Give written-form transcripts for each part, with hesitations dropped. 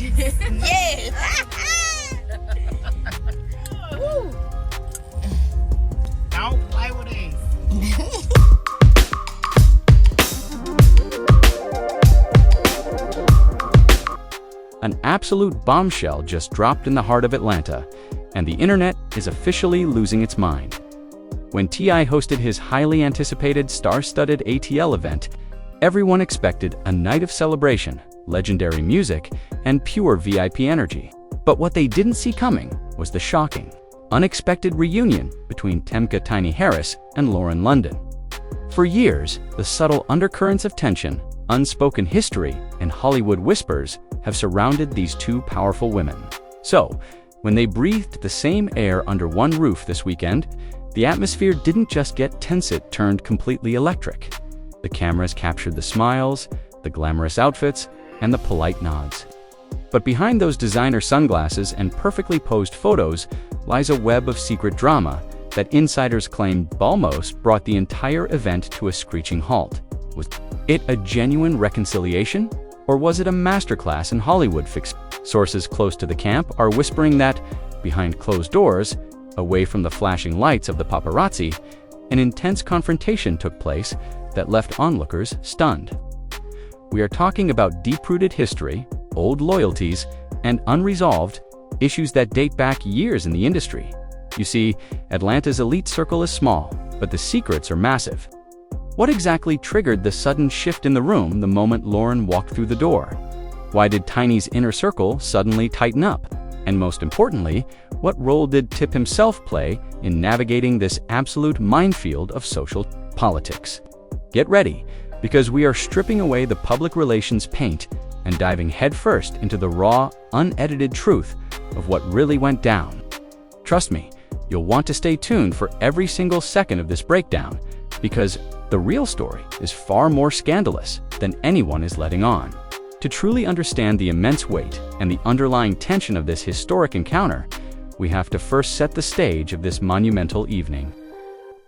Yes. Woo. Don't play with these. An absolute bombshell just dropped in the heart of Atlanta, and the internet is officially losing its mind. When T.I. hosted his highly anticipated star-studded ATL event, everyone expected a night of celebration, legendary music, and pure VIP energy. But what they didn't see coming was the shocking, unexpected reunion between Temka Tiny Harris and Lauren London. For years, the subtle undercurrents of tension, unspoken history, and Hollywood whispers have surrounded these two powerful women. So, when they breathed the same air under one roof this weekend, the atmosphere didn't just get tense, it turned completely electric. The cameras captured the smiles, the glamorous outfits, and the polite nods. But behind those designer sunglasses and perfectly posed photos lies a web of secret drama that insiders claim almost brought the entire event to a screeching halt. Was it a genuine reconciliation? Or was it a masterclass in Hollywood fix? Sources close to the camp are whispering that, behind closed doors, away from the flashing lights of the paparazzi, an intense confrontation took place that left onlookers stunned. We are talking about deep-rooted history, old loyalties, and unresolved issues that date back years in the industry. You see, Atlanta's elite circle is small, but the secrets are massive. What exactly triggered the sudden shift in the room the moment Lauren walked through the door? Why did Tiny's inner circle suddenly tighten up? And most importantly, what role did Tip himself play in navigating this absolute minefield of social politics? Get ready, because we are stripping away the public relations paint and diving headfirst into the raw, unedited truth of what really went down. Trust me, you'll want to stay tuned for every single second of this breakdown, because the real story is far more scandalous than anyone is letting on. To truly understand the immense weight and the underlying tension of this historic encounter, we have to first set the stage of this monumental evening.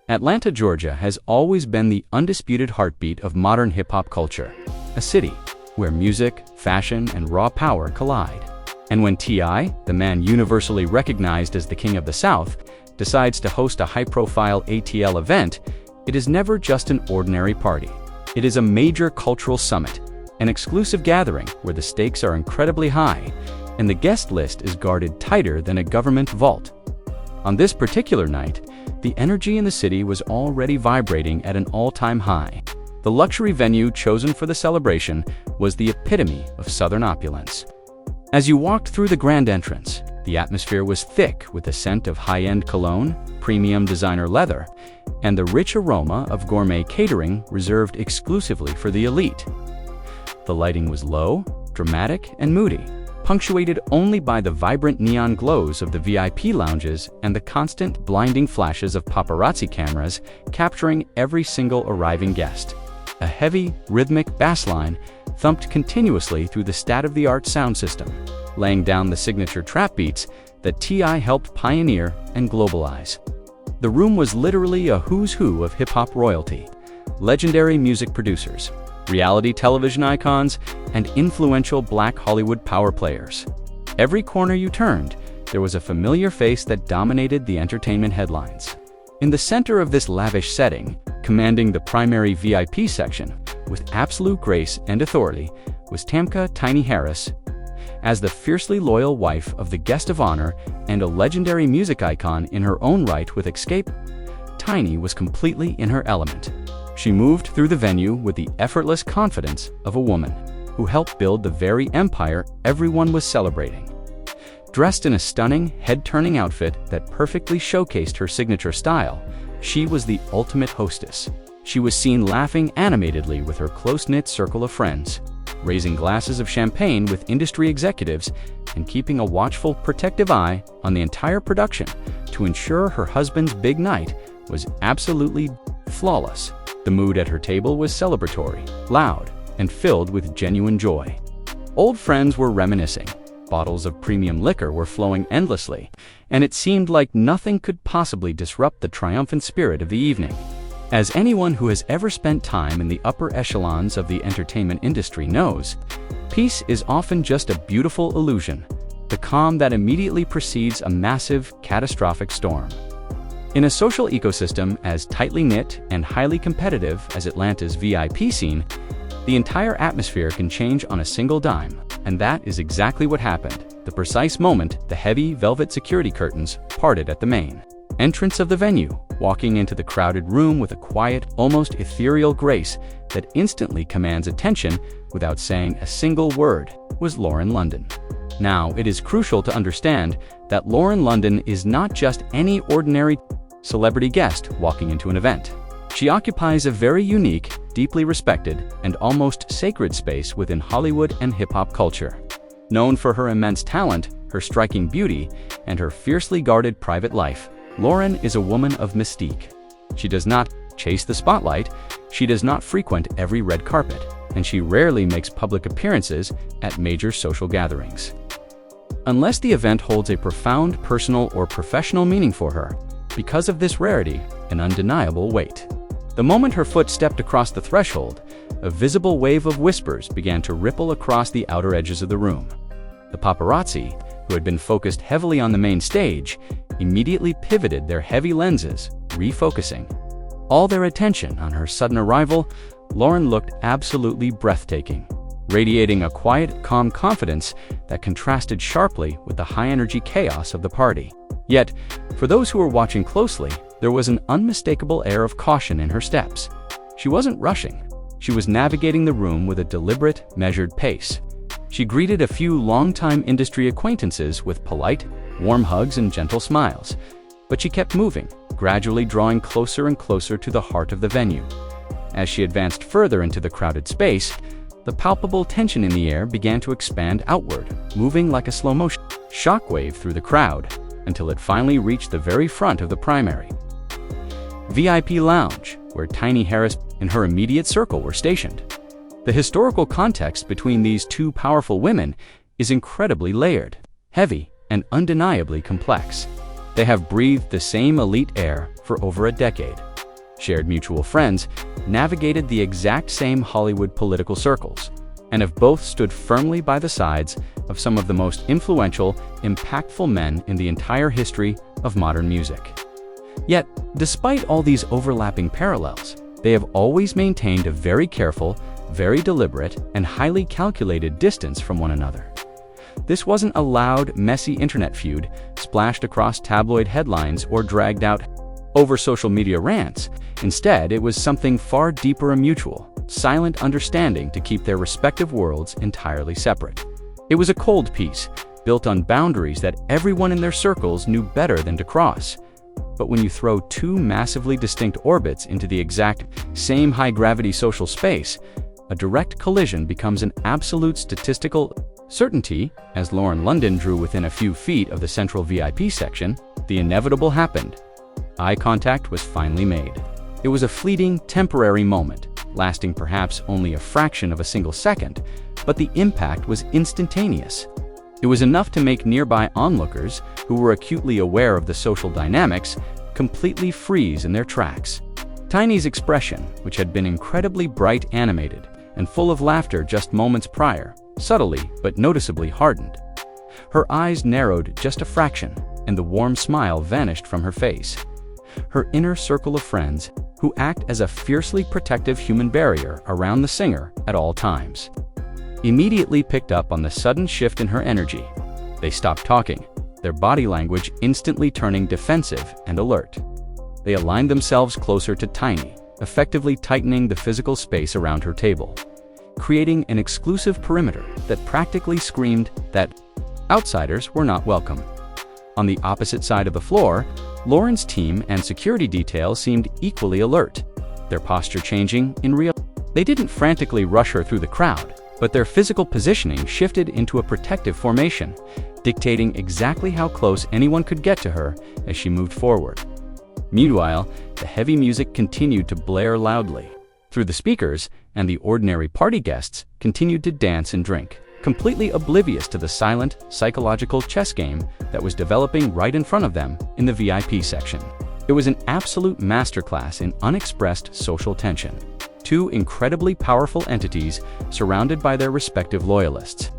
Atlanta, Georgia has always been the undisputed heartbeat of modern hip-hop culture, a city where music, fashion, and raw power collide. And when T.I., the man universally recognized as the King of the South, decides to host a high-profile ATL event, it is never just an ordinary party. It is a major cultural summit, an exclusive gathering where the stakes are incredibly high, and the guest list is guarded tighter than a government vault. On this particular night, the energy in the city was already vibrating at an all-time high. The luxury venue chosen for the celebration was the epitome of Southern opulence. As you walked through the grand entrance, the atmosphere was thick with the scent of high-end cologne, premium designer leather, and the rich aroma of gourmet catering reserved exclusively for the elite. The lighting was low, dramatic, and moody, punctuated only by the vibrant neon glows of the VIP lounges and the constant blinding flashes of paparazzi cameras capturing every single arriving guest. A heavy, rhythmic bass line thumped continuously through the state-of-the-art sound system, laying down the signature trap beats that T.I. helped pioneer and globalize. The room was literally a who's who of hip-hop royalty, legendary music producers, reality television icons, and influential Black Hollywood power players. Every corner you turned, there was a familiar face that dominated the entertainment headlines. In the center of this lavish setting, commanding the primary VIP section, with absolute grace and authority, was Temka Tiny Harris. As the fiercely loyal wife of the guest of honor and a legendary music icon in her own right with Escape, Tiny was completely in her element. She moved through the venue with the effortless confidence of a woman who helped build the very empire everyone was celebrating. Dressed in a stunning, head-turning outfit that perfectly showcased her signature style, she was the ultimate hostess. She was seen laughing animatedly with her close-knit circle of friends, raising glasses of champagne with industry executives, and keeping a watchful, protective eye on the entire production to ensure her husband's big night was absolutely flawless. The mood at her table was celebratory, loud, and filled with genuine joy. Old friends were reminiscing, bottles of premium liquor were flowing endlessly, and it seemed like nothing could possibly disrupt the triumphant spirit of the evening. As anyone who has ever spent time in the upper echelons of the entertainment industry knows, peace is often just a beautiful illusion, the calm that immediately precedes a massive, catastrophic storm. In a social ecosystem as tightly knit and highly competitive as Atlanta's VIP scene, the entire atmosphere can change on a single dime, and that is exactly what happened, the precise moment the heavy velvet security curtains parted at the main entrance of the venue, walking into the crowded room with a quiet, almost ethereal grace that instantly commands attention without saying a single word, was Lauren London. Now, it is crucial to understand that Lauren London is not just any ordinary celebrity guest walking into an event. She occupies a very unique, deeply respected, and almost sacred space within Hollywood and hip-hop culture. Known for her immense talent, her striking beauty, and her fiercely guarded private life, Lauren is a woman of mystique. She does not chase the spotlight, she does not frequent every red carpet, and she rarely makes public appearances at major social gatherings. Unless the event holds a profound personal or professional meaning for her, because of this rarity, an undeniable weight. The moment her foot stepped across the threshold, a visible wave of whispers began to ripple across the outer edges of the room. The paparazzi, who had been focused heavily on the main stage, immediately pivoted their heavy lenses, refocusing all their attention on her sudden arrival. Lauren looked absolutely breathtaking, radiating a quiet, calm confidence that contrasted sharply with the high-energy chaos of the party. Yet, for those who were watching closely, there was an unmistakable air of caution in her steps. She wasn't rushing. She was navigating the room with a deliberate, measured pace. She greeted a few longtime industry acquaintances with polite, warm hugs and gentle smiles, but she kept moving, gradually drawing closer and closer to the heart of the venue. As she advanced further into the crowded space, the palpable tension in the air began to expand outward, moving like a slow-motion shockwave through the crowd, until it finally reached the very front of the primary VIP lounge, where Tiny Harris and her immediate circle were stationed. The historical context between these two powerful women is incredibly layered, heavy, and undeniably complex. They have breathed the same elite air for over a decade, shared mutual friends, navigated the exact same Hollywood political circles, and have both stood firmly by the sides of some of the most influential, impactful men in the entire history of modern music. Yet, despite all these overlapping parallels, they have always maintained a very careful, very deliberate, and highly calculated distance from one another. This wasn't a loud, messy internet feud splashed across tabloid headlines or dragged out over social media rants. Instead, it was something far deeper and mutual, silent understanding to keep their respective worlds entirely separate. It was a cold peace, built on boundaries that everyone in their circles knew better than to cross. But when you throw two massively distinct orbits into the exact same high-gravity social space, a direct collision becomes an absolute statistical certainty. As Lauren London drew within a few feet of the central VIP section, the inevitable happened. Eye contact was finally made. It was a fleeting, temporary moment, lasting perhaps only a fraction of a single second, but the impact was instantaneous. It was enough to make nearby onlookers, who were acutely aware of the social dynamics, completely freeze in their tracks. Tiny's expression, which had been incredibly bright, animated, and full of laughter just moments prior, subtly but noticeably hardened. Her eyes narrowed just a fraction, and the warm smile vanished from her face. Her inner circle of friends, who act as a fiercely protective human barrier around the singer at all times, immediately picked up on the sudden shift in her energy. They stopped talking, their body language instantly turning defensive and alert. They aligned themselves closer to Tiny, effectively tightening the physical space around her table, creating an exclusive perimeter that practically screamed that outsiders were not welcome. On the opposite side of the floor, Lauren's team and security detail seemed equally alert, their posture changing in real time. They didn't frantically rush her through the crowd, but their physical positioning shifted into a protective formation, dictating exactly how close anyone could get to her as she moved forward. Meanwhile, the heavy music continued to blare loudly through the speakers, and the ordinary party guests continued to dance and drink, completely oblivious to the silent, psychological chess game that was developing right in front of them in the VIP section. It was an absolute masterclass in unexpressed social tension. Two incredibly powerful entities surrounded by their respective loyalists,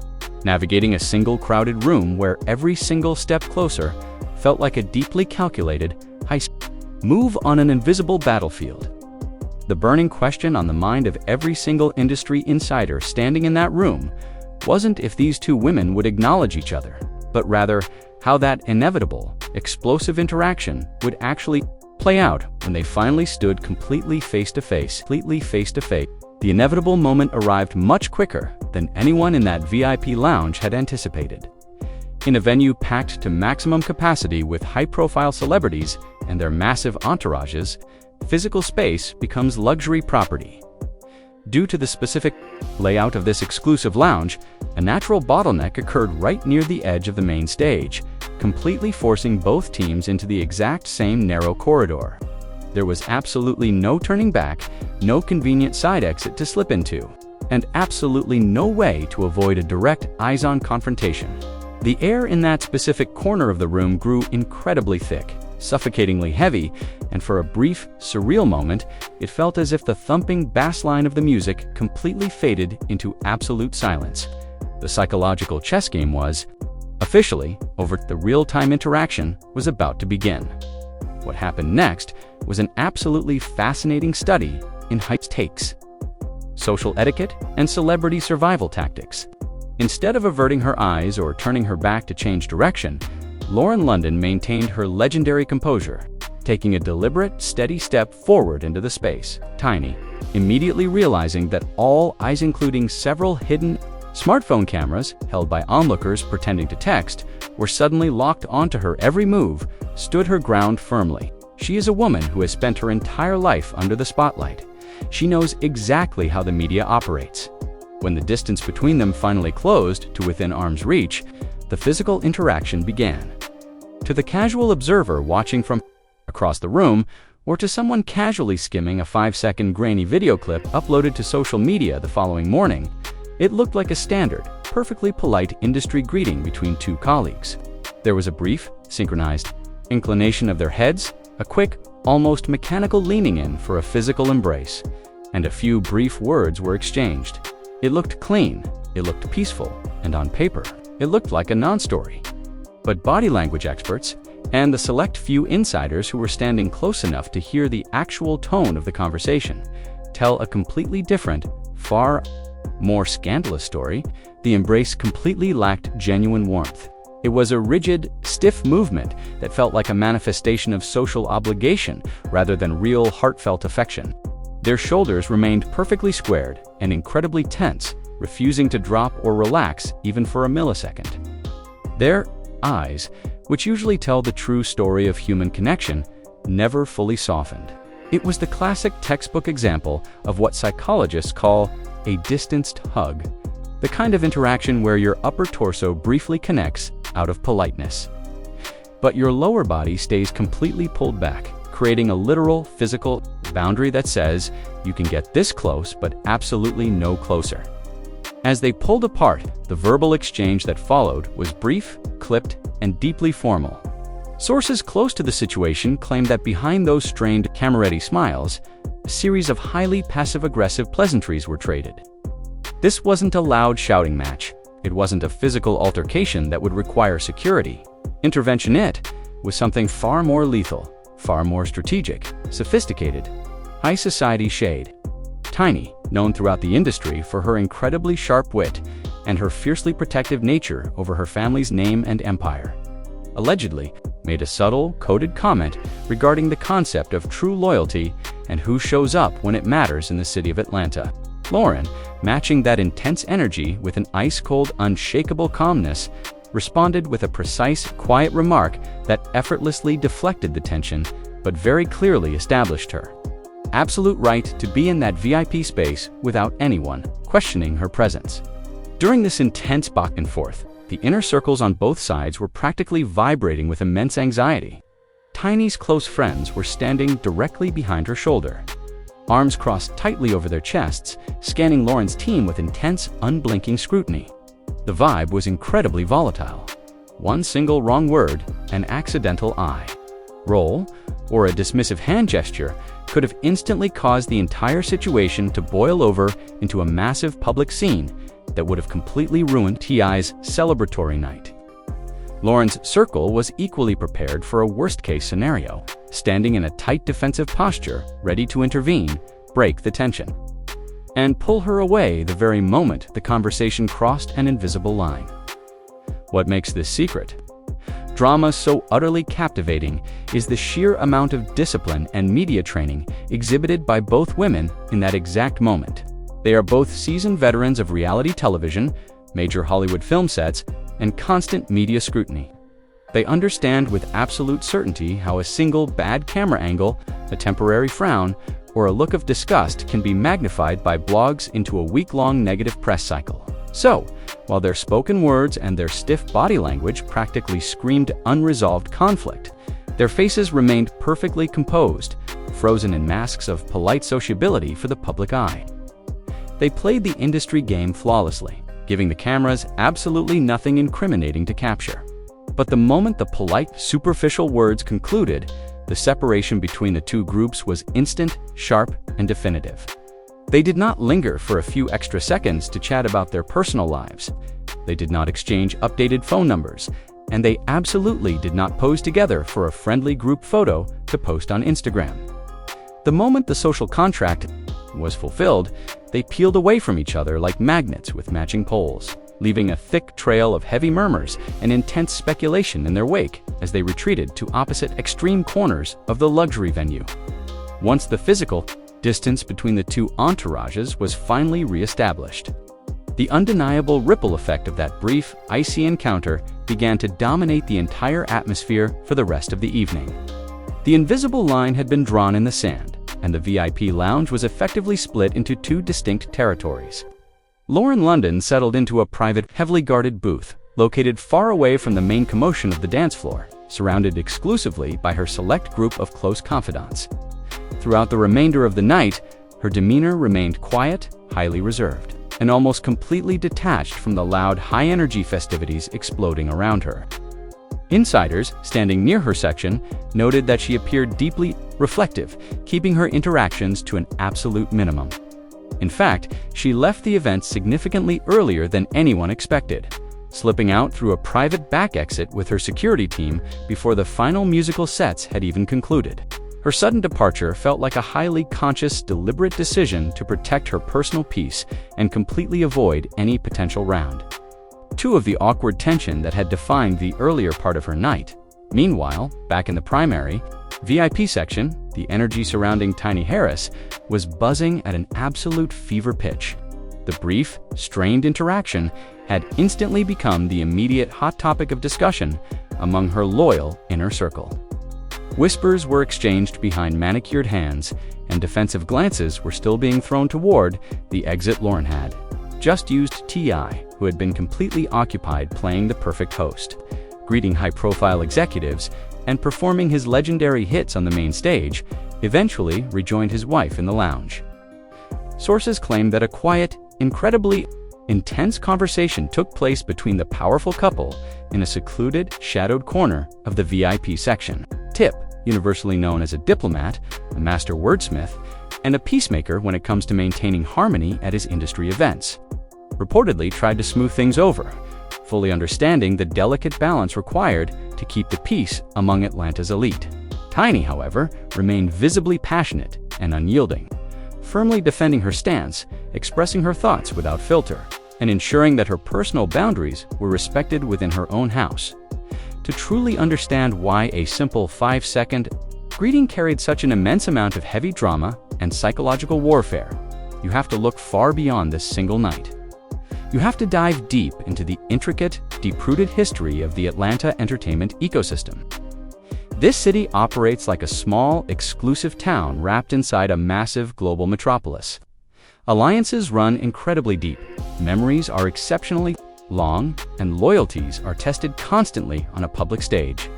navigating a single crowded room where every single step closer felt like a deeply calculated, high-speed move on an invisible battlefield. The burning question on the mind of every single industry insider standing in that room wasn't if these two women would acknowledge each other, but rather how that inevitable, explosive interaction would actually play out when they finally stood completely face to face. The inevitable moment arrived much quicker than anyone in that VIP lounge had anticipated. In a venue packed to maximum capacity with high-profile celebrities and their massive entourages, physical space becomes luxury property. Due to the specific layout of this exclusive lounge, a natural bottleneck occurred right near the edge of the main stage, completely forcing both teams into the exact same narrow corridor. There was absolutely no turning back, no convenient side exit to slip into, and absolutely no way to avoid a direct eyes-on confrontation. The air in that specific corner of the room grew incredibly thick, suffocatingly heavy, and for a brief, surreal moment, it felt as if the thumping bass line of the music completely faded into absolute silence. The psychological chess game was officially over. The real-time interaction was about to begin. What happened next was an absolutely fascinating study in high stakes, social etiquette, and celebrity survival tactics. Instead of averting her eyes or turning her back to change direction, Lauren London maintained her legendary composure, taking a deliberate, steady step forward into the space. Tiny, immediately realizing that all eyes, including several hidden smartphone cameras held by onlookers pretending to text, were suddenly locked onto her every move, stood her ground firmly. She is a woman who has spent her entire life under the spotlight. She knows exactly how the media operates. When the distance between them finally closed to within arm's reach, the physical interaction began. To the casual observer watching from across the room, or to someone casually skimming a 5-second grainy video clip uploaded to social media the following morning, it looked like a standard, perfectly polite industry greeting between two colleagues. There was a brief, synchronized inclination of their heads, a quick, almost mechanical leaning in for a physical embrace, and a few brief words were exchanged. It looked clean, it looked peaceful, and on paper, it looked like a non-story. But body language experts, and the select few insiders who were standing close enough to hear the actual tone of the conversation, tell a completely different, far more scandalous story. The embrace completely lacked genuine warmth. It was a rigid, stiff movement that felt like a manifestation of social obligation rather than real, heartfelt affection. Their shoulders remained perfectly squared and incredibly tense, refusing to drop or relax even for a millisecond. Their eyes, which usually tell the true story of human connection, never fully softened. It was the classic textbook example of what psychologists call a distanced hug, the kind of interaction where your upper torso briefly connects out of politeness, but your lower body stays completely pulled back, creating a literal physical boundary that says you can get this close but absolutely no closer. As they pulled apart, the verbal exchange that followed was brief, clipped, and deeply formal. Sources close to the situation claimed that behind those strained, camera-ready smiles, a series of highly passive-aggressive pleasantries were traded. This wasn't a loud shouting match. It wasn't a physical altercation that would require security. Intervention. It was something far more lethal, far more strategic, sophisticated, high society shade. Tiny, known throughout the industry for her incredibly sharp wit and her fiercely protective nature over her family's name and empire, allegedly made a subtle, coded comment regarding the concept of true loyalty and who shows up when it matters in the city of Atlanta. Lauren, matching that intense energy with an ice-cold, unshakable calmness, responded with a precise, quiet remark that effortlessly deflected the tension, but very clearly established her absolute right to be in that VIP space without anyone questioning her presence. During this intense back and forth, the inner circles on both sides were practically vibrating with immense anxiety. Tiny's close friends were standing directly behind her shoulder, arms crossed tightly over their chests, scanning Lauren's team with intense, unblinking scrutiny. The vibe was incredibly volatile. One single wrong word, an accidental eye roll, or a dismissive hand gesture could have instantly caused the entire situation to boil over into a massive public scene that would have completely ruined T.I.'s celebratory night. Lauren's circle was equally prepared for a worst-case scenario, standing in a tight defensive posture, ready to intervene, break the tension, and pull her away the very moment the conversation crossed an invisible line. What makes this secret? Drama so utterly captivating is the sheer amount of discipline and media training exhibited by both women in that exact moment. They are both seasoned veterans of reality television, major Hollywood film sets, and constant media scrutiny. They understand with absolute certainty how a single bad camera angle, a temporary frown, or a look of disgust can be magnified by blogs into a week-long negative press cycle. So, while their spoken words and their stiff body language practically screamed unresolved conflict, their faces remained perfectly composed, frozen in masks of polite sociability for the public eye. They played the industry game flawlessly, giving the cameras absolutely nothing incriminating to capture. But the moment the polite, superficial words concluded, the separation between the two groups was instant, sharp, and definitive. They did not linger for a few extra seconds to chat about their personal lives. They did not exchange updated phone numbers, and they absolutely did not pose together for a friendly group photo to post on Instagram. The moment the social contract was fulfilled, they peeled away from each other like magnets with matching poles, leaving a thick trail of heavy murmurs and intense speculation in their wake as they retreated to opposite extreme corners of the luxury venue. Once the physical distance between the two entourages was finally re-established, the undeniable ripple effect of that brief, icy encounter began to dominate the entire atmosphere for the rest of the evening. The invisible line had been drawn in the sand, and the VIP lounge was effectively split into two distinct territories. Lauren London settled into a private, heavily guarded booth, located far away from the main commotion of the dance floor, surrounded exclusively by her select group of close confidants. Throughout the remainder of the night, her demeanor remained quiet, highly reserved, and almost completely detached from the loud, high-energy festivities exploding around her. Insiders, standing near her section, noted that she appeared deeply reflective, keeping her interactions to an absolute minimum. In fact, she left the event significantly earlier than anyone expected, slipping out through a private back exit with her security team before the final musical sets had even concluded. Her sudden departure felt like a highly conscious, deliberate decision to protect her personal peace and completely avoid any potential round two of the awkward tension that had defined the earlier part of her night. Meanwhile, back in the primary, VIP section, the energy surrounding Tiny Harris was buzzing at an absolute fever pitch. The brief, strained interaction had instantly become the immediate hot topic of discussion among her loyal inner circle. Whispers were exchanged behind manicured hands, and defensive glances were still being thrown toward the exit Lauren had just used. T.I., who had been completely occupied playing the perfect host, greeting high-profile executives, and performing his legendary hits on the main stage, eventually rejoined his wife in the lounge. Sources claim that a quiet, incredibly intense conversation took place between the powerful couple in a secluded, shadowed corner of the VIP section. Tip, universally known as a diplomat, a master wordsmith, and a peacemaker when it comes to maintaining harmony at his industry events, reportedly tried to smooth things over, fully understanding the delicate balance required to keep the peace among Atlanta's elite. Tiny, however, remained visibly passionate and unyielding, firmly defending her stance, expressing her thoughts without filter, and ensuring that her personal boundaries were respected within her own house. To truly understand why a simple 5-second greeting carried such an immense amount of heavy drama and psychological warfare, you have to look far beyond this single night. You have to dive deep into the intricate, deep-rooted history of the Atlanta entertainment ecosystem. This city operates like a small, exclusive town wrapped inside a massive global metropolis. Alliances run incredibly deep, memories are exceptionally long, and loyalties are tested constantly on a public stage.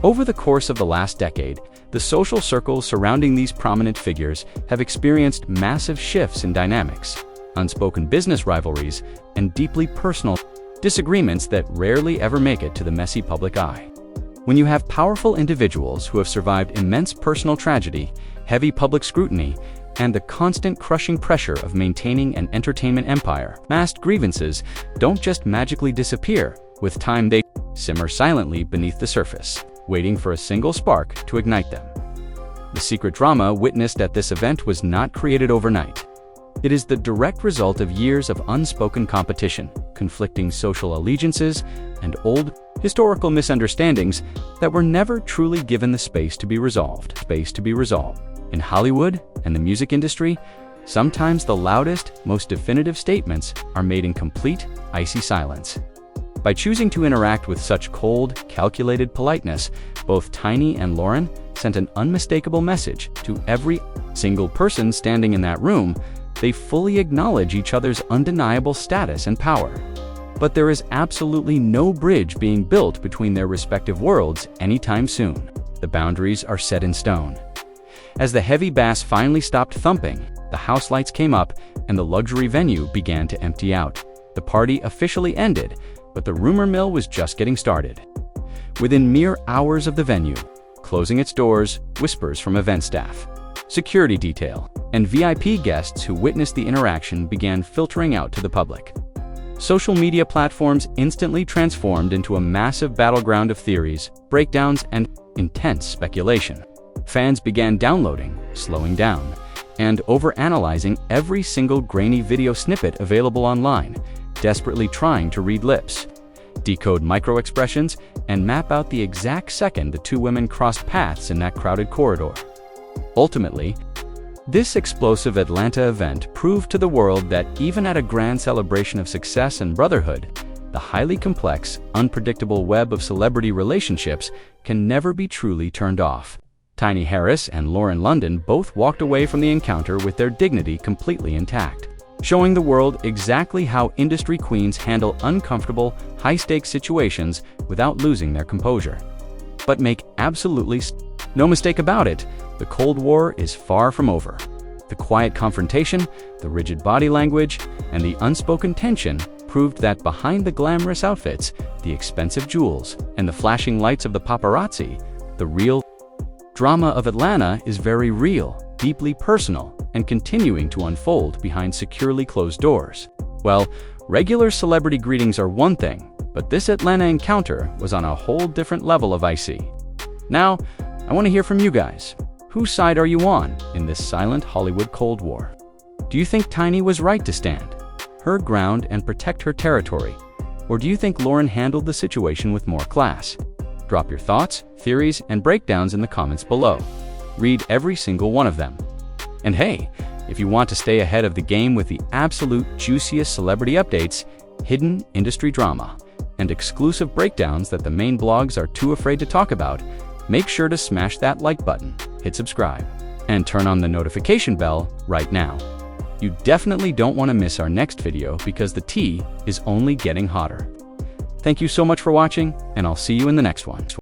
Over the course of the last decade, the social circles surrounding these prominent figures have experienced massive shifts in dynamics, unspoken business rivalries, and deeply personal disagreements that rarely ever make it to the messy public eye. When you have powerful individuals who have survived immense personal tragedy, heavy public scrutiny, and the constant crushing pressure of maintaining an entertainment empire, masked grievances don't just magically disappear. With time, they simmer silently beneath the surface, waiting for a single spark to ignite them. The secret drama witnessed at this event was not created overnight. It is the direct result of years of unspoken competition, conflicting social allegiances, and old historical misunderstandings that were never truly given the space to be resolved. In Hollywood and the music industry, sometimes the loudest, most definitive statements are made in complete, icy silence. By choosing to interact with such cold, calculated politeness, both Tiny and Lauren sent an unmistakable message to every single person standing in that room. They fully acknowledge each other's undeniable status and power. But there is absolutely no bridge being built between their respective worlds anytime soon. The boundaries are set in stone. As the heavy bass finally stopped thumping, the house lights came up and the luxury venue began to empty out. The party officially ended, but the rumor mill was just getting started. Within mere hours of the venue closing its doors, whispers from event staff, security detail, and VIP guests who witnessed the interaction began filtering out to the public. Social media platforms instantly transformed into a massive battleground of theories, breakdowns, and intense speculation. Fans began downloading, slowing down, and overanalyzing every single grainy video snippet available online, desperately trying to read lips, decode micro-expressions, and map out the exact second the two women crossed paths in that crowded corridor. Ultimately, this explosive Atlanta event proved to the world that even at a grand celebration of success and brotherhood, the highly complex, unpredictable web of celebrity relationships can never be truly turned off. Tiny Harris and Lauren London both walked away from the encounter with their dignity completely intact, showing the world exactly how industry queens handle uncomfortable, high-stakes situations without losing their composure. But make absolutely no mistake about it, the Cold War is far from over. The quiet confrontation, the rigid body language, and the unspoken tension proved that behind the glamorous outfits, the expensive jewels, and the flashing lights of the paparazzi, the real drama of Atlanta is very real, deeply personal, and continuing to unfold behind securely closed doors. Well, regular celebrity greetings are one thing, but this Atlanta encounter was on a whole different level of icy. Now, I want to hear from you guys. Whose side are you on in this silent Hollywood Cold War? Do you think Tiny was right to stand her ground and protect her territory? Or do you think Lauren handled the situation with more class? Drop your thoughts, theories, and breakdowns in the comments below. Read every single one of them. And hey, if you want to stay ahead of the game with the absolute juiciest celebrity updates, hidden industry drama, and exclusive breakdowns that the main blogs are too afraid to talk about, make sure to smash that like button, hit subscribe, and turn on the notification bell right now. You definitely don't want to miss our next video because the tea is only getting hotter. Thank you so much for watching, and I'll see you in the next one.